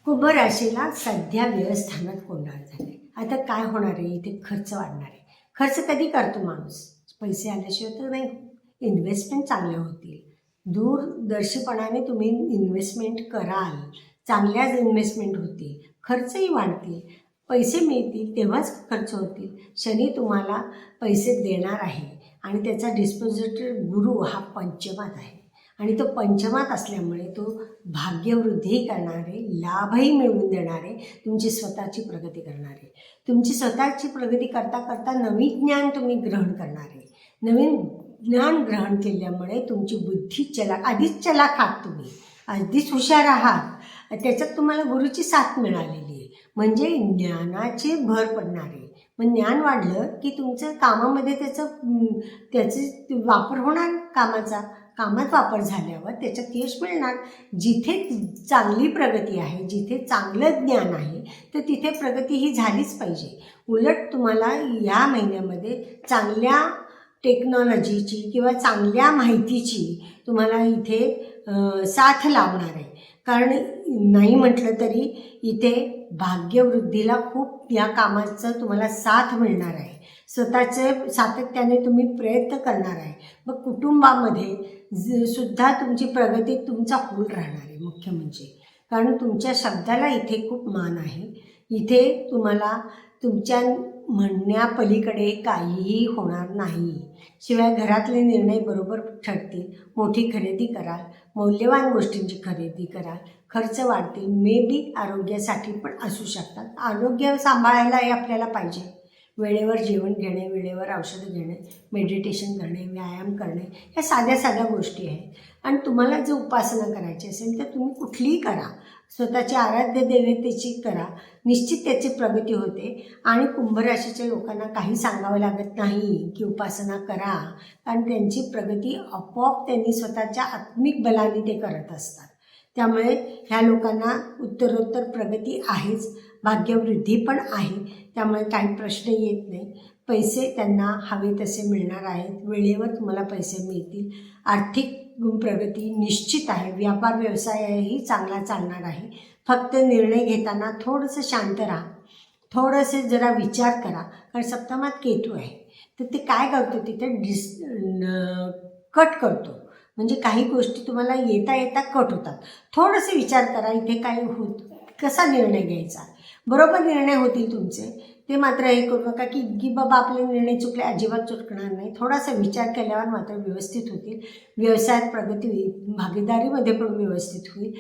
कुंभ राशीला सध्या व्यवस्थानात गोंधळ झाले. आता काय होणार आहे? इथे खर्च वाढणार आहे. खर्च कधी करतो माणूस? पैसे आल्याशिवाय तर नाही. इन्व्हेस्टमेंट चांगल्या होतील. दूरदर्शीपणाने तुम्ही इन्व्हेस्टमेंट कराल, चांगल्याच इन्व्हेस्टमेंट होतील, खर्चही वाढतील, पैसे मिळतील तेव्हाच खर्च होतील. शनी तुम्हाला पैसे देणार आहे आणि त्याचा डिस्पोजिटर गुरु हा पंचमात आहे आणि तो पंचमात असल्यामुळे तो भाग्यवृद्धी करणारे, लाभही मिळवून देणारे, तुमची स्वतःची प्रगती करणारे, तुमची स्वतःची प्रगती करता करता नवीन ज्ञान तुम्ही ग्रहण करणारे. नवीन ज्ञान ग्रहण केल्यामुळे तुमची बुद्धी आधीच चलाख आहात, तुम्ही आधीच हुशार आहात, त्याच्यात तुम्हाला गुरुची साथ मिळालेली आहे, म्हणजे ज्ञानाची भर पडणार आहे. मग ज्ञान वाढलं की तुमचं कामामध्ये त्याचे वापर होणार. कामात वापर झाल्यावर त्याच्यात यश मिळणार. जिथे चांगली प्रगती आहे, जिथे चांगलं ज्ञान आहे, तर तिथे प्रगती ही झालीच पाहिजे. उलट तुम्हाला या महिन्यामध्ये चांगल्या टेक्नॉलॉजीची किंवा चांगल्या माहितीची तुम्हाला इथे साथ लाभणार आहे. कारण नाही म्हटलं तरी इथे भाग्यवृद्धीला खूप या कामाचं तुम्हाला साथ मिळणार आहे. स्वतःचे सातत्याने तुम्ही प्रयत्न करणार आहे. मग कुटुंबामध्ये सुद्धा तुमची प्रगती तुमचा होल राहणार आहे. मुख्य म्हणजे कारण तुमच्या शब्दाला इथे खूप मान आहे. इथे तुम्हाला तुमच्या म्हणण्यापलीकडे काहीही होणार नाही. शिवाय घरातले निर्णय बरोबर ठरतील. मोठी खरेदी कराल, मौल्यवान गोष्टींची खरेदी कराल, खर्च वाढतील. मे बी आरोग्यासाठी पण असू शकतात. आरोग्य सांभाळायलाही आपल्याला पाहिजे. वेळेवर जेवण घेणे, वेळेवर औषधं घेणे, मेडिटेशन करणे, व्यायाम करणे, ह्या साध्या साध्या गोष्टी आहेत. आणि तुम्हाला जर उपासना करायची असेल तर तुम्ही कुठलीही करा, स्वतःची आराध्य देवतेची करा, निश्चित त्याची प्रगती होते. आणि कुंभ राशीच्या लोकांना काही सांगावं लागत नाही की उपासना करा, कारण त्यांची प्रगती आपोआप त्यांनी स्वतःच्या आत्मिक बलाने ते करत असतात. त्यामुळे ह्या लोकांना उत्तरोत्तर प्रगती आहेच, भाग्यवृद्धी पण आहे. त्यामुळे काही प्रश्न येत नाही. पैसे त्यांना हवे तसे मिळणार आहेत. वेळेवर तुम्हाला पैसे मिळतील. आर्थिक प्रगती निश्चित आहे. व्यापार व्यवसायही चांगला चालणार आहे. फक्त निर्णय घेताना थोडंसं शांत राहा, थोडंसं जरा विचार करा. कारण सप्तमात केतू आहे, तर ते काय करतो तिथे कट करतो. म्हणजे काही गोष्टी तुम्हाला येता येता कट होतात. थोडंसं विचार करा इथे काय कसा निर्णय घ्यायचा. बरोबर निर्णय होतील तुमचे. ते मात्र हे करू नका की बाबा आपले निर्णय चुकले, अजिबात चुकणार नाही. थोडासा विचार केल्यावर मात्र व्यवस्थित होतील. व्यवसायात प्रगती होईल, भागीदारीमध्ये पण व्यवस्थित होईल.